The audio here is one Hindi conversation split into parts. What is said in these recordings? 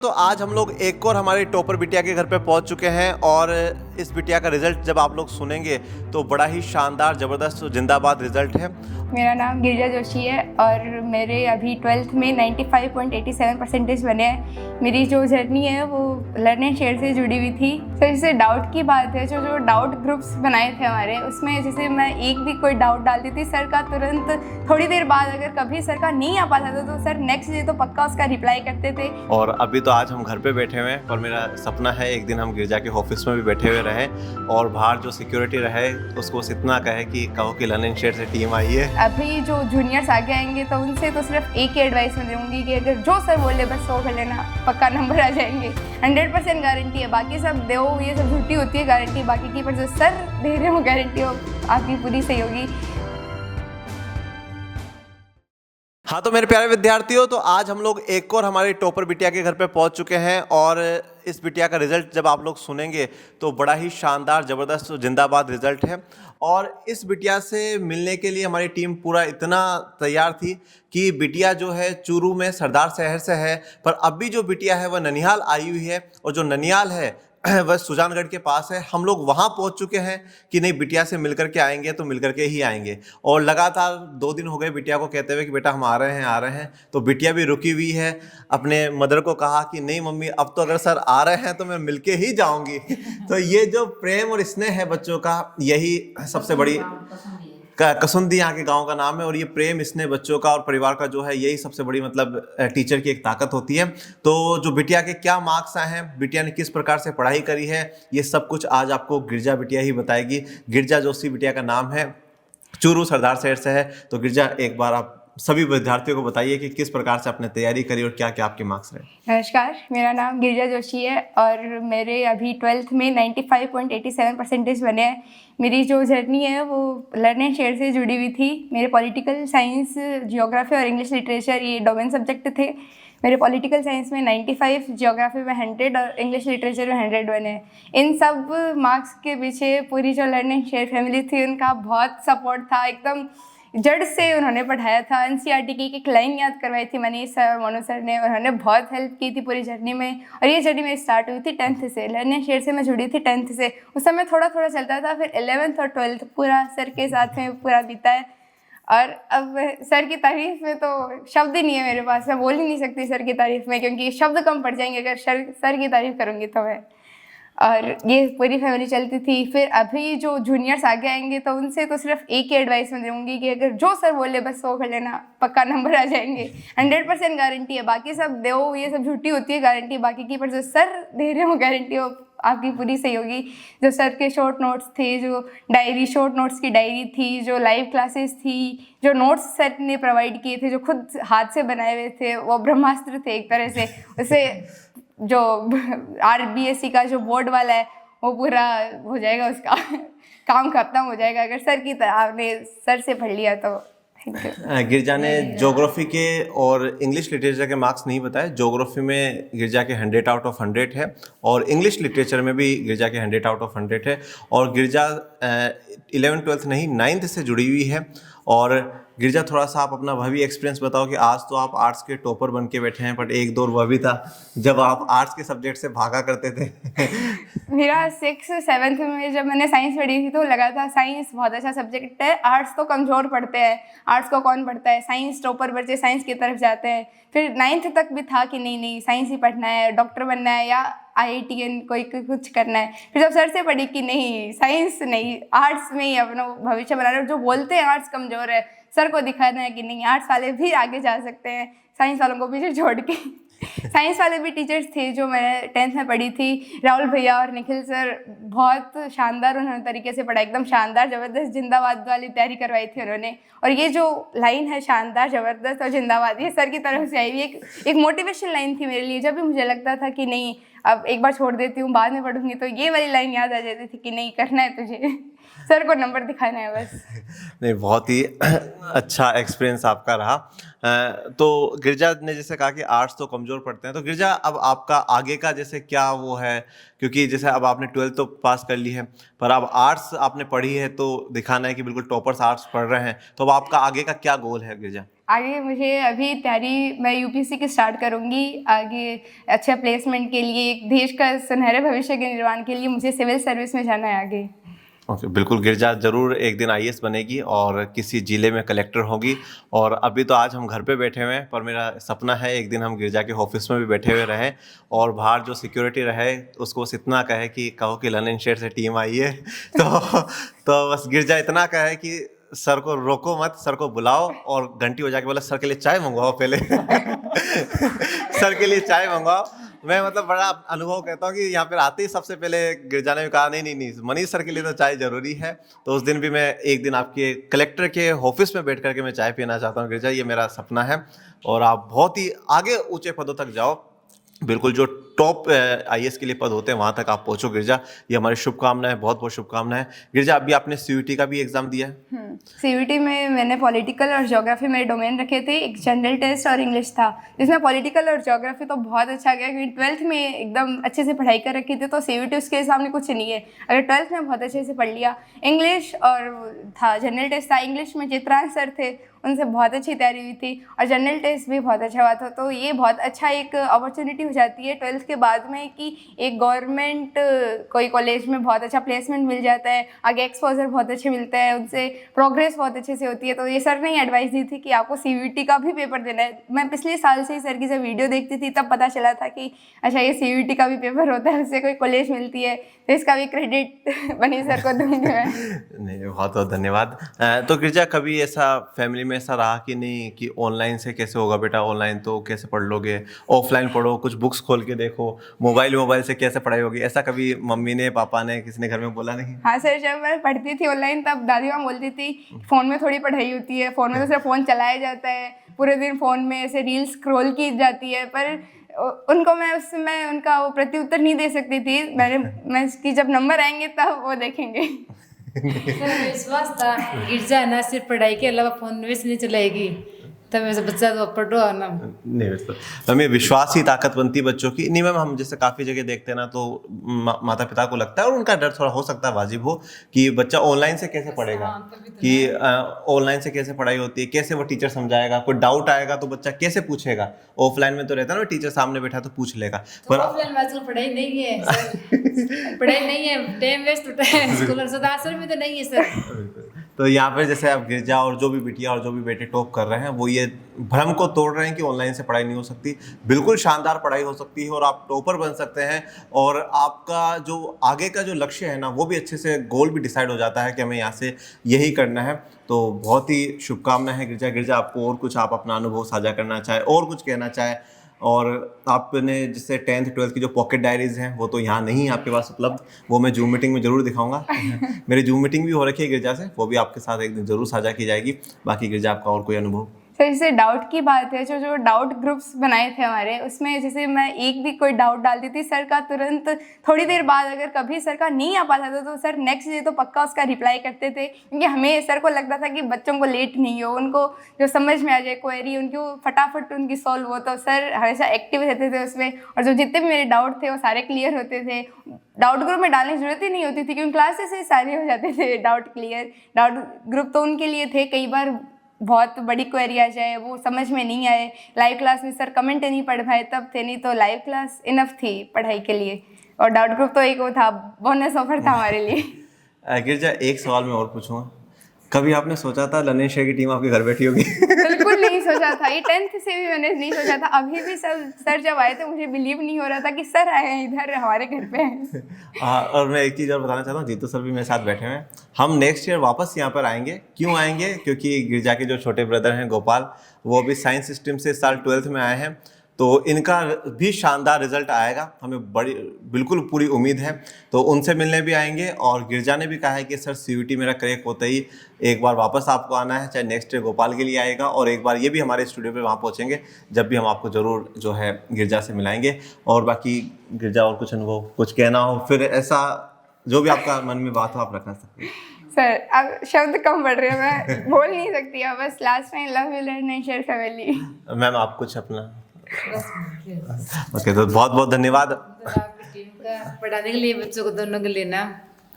तो आज हम लोग एक और हमारी टॉपर बिटिया के घर पे पहुंच चुके हैं और इस बिटिया का रिजल्ट जब आप लोग सुनेंगे तो बड़ा ही शानदार ज़बरदस्त जिंदाबाद रिजल्ट है। मेरा नाम गिरिजा जोशी है और मेरे अभी 12th में 95.87% बने हैं। मेरी जो जर्नी है वो लर्न एंड शेयर से जुड़ी हुई थी। तो जैसे डाउट की बात है, जो डाउट ग्रुप्स बनाए थे हमारे, उसमें जैसे मैं एक भी कोई डाउट डालती थी, सर का तुरंत थोड़ी देर बाद अगर कभी सर का नहीं आ पाता था तो सर नेक्स्ट डे तो पक्का उसका रिप्लाई करते थे। और अभी तो आज हम घर पे बैठे हुए हैं, पर मेरा सपना है एक दिन हम गिरजा के ऑफिस में भी बैठे हुए रहे और बाहर जो सिक्योरिटी रहे उसको बस इतना कहे कि कहो कि लर्न एंड शेयर से टीम आई है। अभी जो जूनियर्स आगे आएंगे तो उनसे तो सिर्फ एक ही एडवाइस मैं दूंगी कि अगर जो सर बोले बस वो कर लेना, पक्का नंबर आ जाएंगे। 100% गारंटी है। बाकी सब दो ये सब झूठी होती है गारंटी बाकी की, पर जो सर दे रहे हो गारंटी वो आपकी पूरी सही होगी। हाँ तो मेरे प्यारे विद्यार्थियों, तो आज हम लोग एक और हमारी टॉपर बिटिया के घर पे पहुंच चुके हैं और इस बिटिया का रिजल्ट जब आप लोग सुनेंगे तो बड़ा ही शानदार ज़बरदस्त जिंदाबाद रिजल्ट है। और इस बिटिया से मिलने के लिए हमारी टीम पूरा इतना तैयार थी कि बिटिया जो है चूरू में सरदार शहर से है, पर अब भी जो बिटिया है वह ननिहाल आई हुई है और जो ननिहाल है वह सुजानगढ़ के पास है। हम लोग वहाँ पहुँच चुके हैं कि नहीं बिटिया से मिलकर के आएंगे तो मिलकर के ही आएंगे। और लगातार 2 दिन हो गए बिटिया को कहते हुए कि बेटा हम आ रहे हैं। तो बिटिया भी रुकी हुई है, अपने मदर को कहा कि नहीं मम्मी अब तो अगर सर आ रहे हैं तो मैं मिलके ही जाऊंगी। तो ये जो प्रेम और स्नेह है बच्चों का, यही सबसे बड़ी कसुंदी यहाँ के गांव का नाम है। और ये प्रेम स्नेह बच्चों का और परिवार का जो है यही सबसे बड़ी मतलब टीचर की एक ताकत होती है। तो जो बिटिया के क्या मार्क्स आए हैं, बिटिया ने किस प्रकार से पढ़ाई करी है, ये सब कुछ आज आपको गिरजा बिटिया ही बताएगी। गिरजा जोशी बिटिया का नाम है, चूरू सरदार शहर से है। तो गिरजा एक बार आप सभी विद्यार्थियों को बताइए कि किस प्रकार से आपने तैयारी करी और क्या क्या आपके मार्क्स रहे। नमस्कार, मेरा नाम गिरिजा जोशी है और मेरे अभी 12th में 95.87% बने हैं। मेरी जो जर्नी है वो लर्न एंड शेयर से जुड़ी हुई थी। मेरे पॉलिटिकल साइंस, जियोग्राफी और इंग्लिश लिटरेचर ये डोमेन सब्जेक्ट थे। मेरे पॉलिटिकल साइंस में 95, जियोग्राफी में 100 और इंग्लिश लिटरेचर में 100 बने। इन सब मार्क्स के पीछे पूरी जो लर्न एंड शेयर फैमिली थी उनका बहुत सपोर्ट था। एकदम जड़ से उन्होंने पढ़ाया था। एनसीईआरटी की एक लाइन याद करवाई थी मनीष सर और मोनू सर ने, उन्होंने बहुत हेल्प की थी पूरी जर्नी में। और ये जर्नी मेरी स्टार्ट हुई थी 10th से। लर्न एंड शेयर से मैं जुड़ी थी 10th से। उस समय थोड़ा थोड़ा चलता था, फिर 11th और 12th पूरा सर के साथ में पूरा बीता है। और अब सर की तारीफ़ में तो शब्द ही नहीं है मेरे पास, मैं बोल ही नहीं सकती सर की तारीफ़ में, क्योंकि शब्द कम पड़ जाएंगे अगर सर की तारीफ़ करूँगी तो मैं। और ये पूरी फैमिली चलती थी। फिर अभी जो जूनियर्स आगे आएंगे तो उनसे तो सिर्फ एक ही एडवाइस मैं दूंगी कि अगर जो सर बोले बस वो कर लेना, पक्का नंबर आ जाएंगे। 100% गारंटी है। बाकी सब दो ये सब झूठी होती है गारंटी बाकी की, पर जो सर दे रहे हो गारंटी वो आपकी पूरी सही होगी। जो सर के शॉर्ट नोट्स थे, जो डायरी शॉर्ट नोट्स की डायरी थी, जो लाइव क्लासेस थी, जो नोट्स सर ने प्रोवाइड किए थे जो खुद हाथ से बनाए हुए थे, वो ब्रह्मास्त्र थे एक तरह से। उसे जो RBSE का जो बोर्ड वाला है वो पूरा हो जाएगा, उसका काम खत्म हो जाएगा अगर सर की तरह आपने सर से पढ़ लिया तो। गिरजा ने ज्योग्राफी के और इंग्लिश लिटरेचर के मार्क्स नहीं बताए। ज्योग्राफी में गिरजा के 100 आउट ऑफ 100 है और इंग्लिश लिटरेचर में भी गिरजा के 100 आउट ऑफ 100 है। और गिरजा 11th 12th नहीं 9th से जुड़ी हुई है। और गिरजा थोड़ा सा आप अपना वह भी एक्सपीरियंस बताओ कि आज तो आप आर्ट्स के टॉपर बन के बैठे हैं, बट एक दौर वह भी था जब आप आर्ट्स के सब्जेक्ट से भागा करते थे। मेरा 6th 7th में जब मैंने साइंस पढ़ी थी तो लगा था साइंस बहुत अच्छा सब्जेक्ट है, आर्ट्स तो कमज़ोर पढ़ते हैं, आर्ट्स को कौन पढ़ता है, साइंस टॉपर बच्चे साइंस की तरफ जाते हैं। फिर 9th तक भी था कि नहीं साइंस ही पढ़ना है, डॉक्टर बनना है या IITN कोई कुछ करना है। फिर जब सर से पढ़ी कि नहीं साइंस नहीं, आर्ट्स में ही अपना भविष्य बनाना है। जो बोलते हैं आर्ट्स कमज़ोर है, सर को दिखाना है कि नहीं आर्ट्स वाले भी आगे जा सकते हैं, साइंस वालों को पीछे छोड़ के। साइंस वाले भी टीचर्स थे जो मैं 10th में पढ़ी थी, राहुल भैया और निखिल सर, बहुत शानदार उन्होंने तरीके से पढ़ा, एकदम शानदार ज़बरदस्त जिंदाबाद वाली तैयारी करवाई थी उन्होंने। और ये जो लाइन है शानदार ज़बरदस्त और जिंदाबाद, ये सर की तरफ से आई हुई एक मोटिवेशन लाइन थी मेरे लिए। जब भी मुझे लगता था कि नहीं अब एक बार छोड़ देती हूँ बाद में पढ़ूंगी, तो ये वाली लाइन याद आ जाती थी कि नहीं करना है तुझे। सर को नंबर दिखाना है बस। नहीं, बहुत ही अच्छा एक्सपीरियंस आपका रहा। तो गिरजा ने जैसे कहा कि आर्ट्स तो कमज़ोर पड़ते हैं, तो गिरजा अब आपका आगे का जैसे क्या वो है, क्योंकि जैसे अब आपने 12th तो पास कर ली है, पर अब आर्ट्स आपने पढ़ी है तो दिखाना है कि बिल्कुल टॉपर्स आर्ट्स पढ़ रहे हैं, तो अब आपका आगे का क्या गोल है गिरजा? आगे मुझे अभी तैयारी मैं यूपीएससी की स्टार्ट करूँगी। आगे अच्छा प्लेसमेंट के लिए, एक देश का सुनहरे भविष्य के निर्माण के लिए मुझे सिविल सर्विस में जाना है आगे। ओके, बिल्कुल गिरजा ज़रूर एक दिन आईएएस बनेगी और किसी ज़िले में कलेक्टर होगी। और अभी तो आज हम घर पे बैठे हुए हैं, पर मेरा सपना है एक दिन हम गिरजा के ऑफिस में भी बैठे हुए रहें और बाहर जो सिक्योरिटी रहे उसको बस इतना कहे कि कहो कि ललन शेर से टीम आई है तो बस गिरजा इतना कहे कि सर को रोको मत, सर को बुलाओ और घंटी बजा के बोला सर के लिए चाय मंगवाओ पहले सर के लिए चाय मंगवाओ। मैं मतलब बड़ा अनुभव कहता हूँ कि यहाँ पर आते ही सबसे पहले गिरजा ने कहा नहीं नहीं नहीं, मनीष सर के लिए तो चाय जरूरी है। तो उस दिन भी मैं एक दिन आपके कलेक्टर के ऑफिस में बैठ करके मैं चाय पीना चाहता हूँ गिरजा, ये मेरा सपना है। और आप बहुत ही आगे ऊंचे पदों तक जाओ, बिल्कुल जो टॉप आईएएस के लिए पद होते हैं वहाँ तक आप पहुँचो गिरजा, ये हमारी शुभकामनाएं, बहुत बहुत शुभकामनाएं। गिरजा अभी आपने सीयूईटी का भी एग्जाम दिया है? सीयूईटी में मैंने पॉलिटिकल और ज्योग्राफी मेरे डोमेन रखे थे, एक जनरल टेस्ट और इंग्लिश था, जिसमें पॉलिटिकल और ज्योग्राफी तो बहुत अच्छा गया क्योंकि 12th में एकदम अच्छे से पढ़ाई कर रखी थी, तो सीयूईटी उसके सामने कुछ नहीं है। अगर 12th में बहुत अच्छे से पढ़ लिया, इंग्लिश और था जनरल टेस्ट था, इंग्लिश में चित्रांश सर थे, उनसे बहुत अच्छी तैयारी हुई थी और जनरल टेस्ट भी बहुत अच्छा हुआ था। तो ये बहुत अच्छा एक अपॉर्चुनिटी हो जाती है 12th के बाद में कि एक गवर्नमेंट कोई कॉलेज में बहुत अच्छा प्लेसमेंट मिल जाता है, आगे एक्सपोजर बहुत अच्छे मिलता है, उनसे प्रोग्रेस बहुत अच्छे से होती है। तो ये सर ने एडवाइस दी थी कि आपको सीयूईटी का भी पेपर देना है। मैं पिछले साल से ही सर की जब वीडियो देखती थी तब पता चला था कि अच्छा ये सीयूईटी का भी पेपर होता है, उससे कोई कॉलेज मिलती है, तो इसका भी क्रेडिट मनीष सर को दूंगी मैं। नहीं, बहुत बहुत धन्यवाद। तो गिरजा कभी ऐसा फैमिली में ऐसा रहा कि नहीं कि ऑनलाइन से कैसे होगा बेटा, ऑनलाइन तो कैसे पढ़ लोगे, ऑफलाइन पढ़ो, कुछ बुक्स खोल के देखो, मोबाइल से कैसे पढ़ाई होगी, ऐसा कभी मम्मी ने पापा ने किसी ने घर में बोला नहीं? हाँ सर, जब मैं पढ़ती थी ऑनलाइन तब दादी माँ बोलती थी फ़ोन में थोड़ी पढ़ाई होती है, फ़ोन में तो सिर्फ फ़ोन चलाया जाता है, पूरे दिन फ़ोन में ऐसे रील्स स्क्रॉल की जाती है। पर उनको मैं उस समय उनका वो प्रत्युत्तर नहीं दे सकती थी। मैं कि जब नंबर आएंगे तब वो देखेंगे। विश्वास था गिरजा ना सिर्फ पढ़ाई के अलावा फोन में नहीं चलाएगी, तब ऐसा बच्चा तो पढ़ो ना। नहीं, हमें विश्वास ही ताकत बनती है बच्चों की। नहीं मैम, हम जैसे काफ़ी जगह देखते हैं ना तो माता पिता को लगता है और उनका डर थोड़ा हो सकता है वाजिब हो कि बच्चा ऑनलाइन से कैसे पढ़ेगा, कि ऑनलाइन से कैसे पढ़ाई होती है, कैसे वो टीचर समझाएगा, कोई डाउट आएगा तो बच्चा कैसे पूछेगा। ऑफलाइन में तो रहता है ना टीचर सामने बैठा तो पूछ लेगा, पर ऑफलाइन में आजकल पढ़ाई नहीं है सर, पढ़ाई नहीं है, टाइम वेस्ट होता है, स्कूल सदासर में तो नहीं है सर। तो यहाँ पर जैसे आप गिरजा और जो भी बिटिया और जो भी बेटे टॉप कर रहे हैं वो ये भ्रम को तोड़ रहे हैं कि ऑनलाइन से पढ़ाई नहीं हो सकती। बिल्कुल शानदार पढ़ाई हो सकती है और आप टॉपर बन सकते हैं और आपका जो आगे का जो लक्ष्य है ना वो भी अच्छे से गोल भी डिसाइड हो जाता है कि हमें यहाँ से यही करना है। तो बहुत ही शुभकामनाएं है गिरजा। गिरजा, आपको और कुछ आप अपना अनुभव साझा करना चाहे और कुछ कहना चाहे? और आपने जैसे 10th 12th की जो पॉकेट डायरीज हैं वो तो यहाँ नहीं है आपके पास उपलब्ध, वो मैं जूम मीटिंग में ज़रूर दिखाऊंगा। मेरी जूम मीटिंग भी हो रखी है गिरजा से, वो भी आपके साथ एक दिन ज़रूर साझा की जाएगी। बाकी गिरजा, आपका और कोई अनुभव? सर जैसे डाउट की बात है, जो डाउट ग्रुप्स बनाए थे हमारे, उसमें जैसे मैं एक भी कोई डाउट डालती थी, सर का तुरंत थोड़ी देर बाद अगर कभी सर का नहीं आ पाता था तो सर नेक्स्ट डे तो पक्का उसका रिप्लाई करते थे, क्योंकि हमें सर को लगता था कि बच्चों को लेट नहीं हो, उनको जो समझ में आ जाए क्वेरी उनकी वो फटाफट उनकी सॉल्व हो। तो सर हमेशा एक्टिव रहते थे उसमें और जो जितने भी मेरे डाउट थे वो सारे क्लियर होते थे। डाउट ग्रुप में डालने की जरूरत ही नहीं होती थी क्योंकि क्लासेस से सारे हो जाते थे डाउट क्लियर। डाउट ग्रुप तो उनके लिए थे, कई बार बहुत बड़ी क्वेरी आ जाए, वो समझ में नहीं आए, लाइव क्लास में सर कमेंट नहीं पढ़ पाए तब थे, नहीं तो लाइव क्लास इनफ थी पढ़ाई के लिए। और डाउट ग्रुप तो एक वो था, बोनस ऑफर था हमारे लिए। गिरजा, एक सवाल मैं और पूछूंगा, कभी आपने सोचा था ललन शेर की टीम आपके घर बैठी होगी? बिल्कुल नहीं सोचा था, ये 10th से भी मैंने नहीं सोचा था। अभी भी सर जब आए थे मुझे बिलीव नहीं हो रहा था कि सर आए हैं इधर हमारे घर पे हैं। और मैं एक चीज़ और बताना चाहता हूँ, जीतू सर भी मेरे साथ बैठे हुए हैं। हम नेक्स्ट ईयर वापस यहाँ पर आएंगे। क्यों आएंगे? क्योंकि गिरजा के जो छोटे ब्रदर हैं गोपाल, वो अभी साइंस स्ट्रीम से इस साल 12th में आए हैं, तो इनका भी शानदार रिजल्ट आएगा, हमें बड़ी बिल्कुल पूरी उम्मीद है। तो उनसे मिलने भी आएंगे और गिरजा ने भी कहा है कि सर सीयूईटी मेरा क्रैक होते ही एक बार वापस आपको आना है, चाहे नेक्स्ट ईयर गोपाल के लिए आएगा और एक बार ये भी हमारे स्टूडियो पे वहाँ पहुँचेंगे, जब भी हम आपको ज़रूर जो है गिरजा से मिलाएंगे। और बाकी गिरजा, और कुछ अनुभव, कुछ कहना हो, फिर ऐसा जो भी आपका मन में बात हो आप रखना सकते हैं। सर अब शब्द कम पड़ रहे हैं, मैं बोल नहीं सकती अब, बस last time love you learn and share family. Ma'am आप कुछ अपना ओके, तो बहुत बहुत धन्यवाद। आपकी टीम का पढ़ाने के लिए बच्चों को दोनों के लिए ना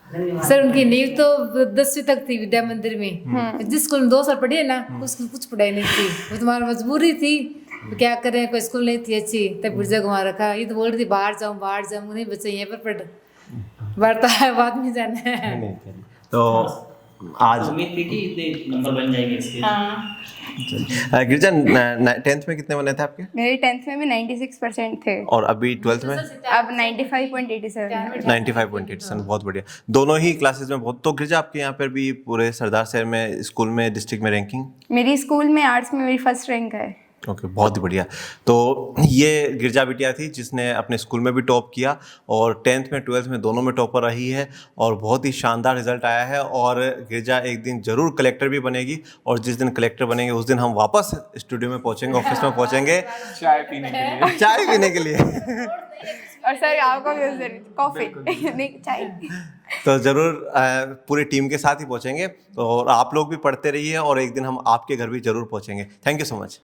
सर, उनकी नींव तो 10वीं तक थी विद्या मंदिर में। जिस स्कूल में 2 साल पढ़ी है ना, उसमें कुछ पढ़ाई नहीं थी, वो तुम्हारी मजबूरी थी, तो क्या करें, कोई स्कूल नहीं थी अच्छी, तब गिरजा घुमा रखा। ये तो बोल रही थी बाहर जाऊँ नहीं, बच्चे यहीं पर पढ़, बाहर तो है बाद में जाना है। तो आज उम्मीद थी कि इतने नंबर बन जाएंगे इसके। हाँ, गिरजा 10th में कितने बने थे आपके? मेरे 10th में भी 96% थे, और अभी 12th में? अब 95.87 है। 95.87, बहुत बढ़िया। दोनों ही क्लासेस में बहुत। तो गिरजा आपके यहाँ पर भी पूरे सरदार शहर में स्कूल में डिस्ट्रिक्ट में रैंकिंग? मेरी स्कूल में आर्ट्स में मेरी फर्स्ट रैंक है। ओके, बहुत ही बढ़िया। तो ये गिरजा बिटिया थी जिसने अपने स्कूल में भी टॉप किया और 10th में 12th में दोनों में टॉपर रही है और बहुत ही शानदार रिजल्ट आया है। और गिरजा एक दिन ज़रूर कलेक्टर भी बनेगी और जिस दिन कलेक्टर बनेंगे उस दिन हम वापस स्टूडियो में पहुंचेंगे, ऑफिस में पहुंचेंगे चाय पीने के लिए। और सर आपको भी उस दिन कॉफ़ी नहीं चाय। तो ज़रूर पूरी टीम के साथ ही पहुंचेंगे। तो और आप लोग भी पढ़ते रहिए और एक दिन हम आपके घर भी ज़रूर पहुंचेंगे। Thank you so much.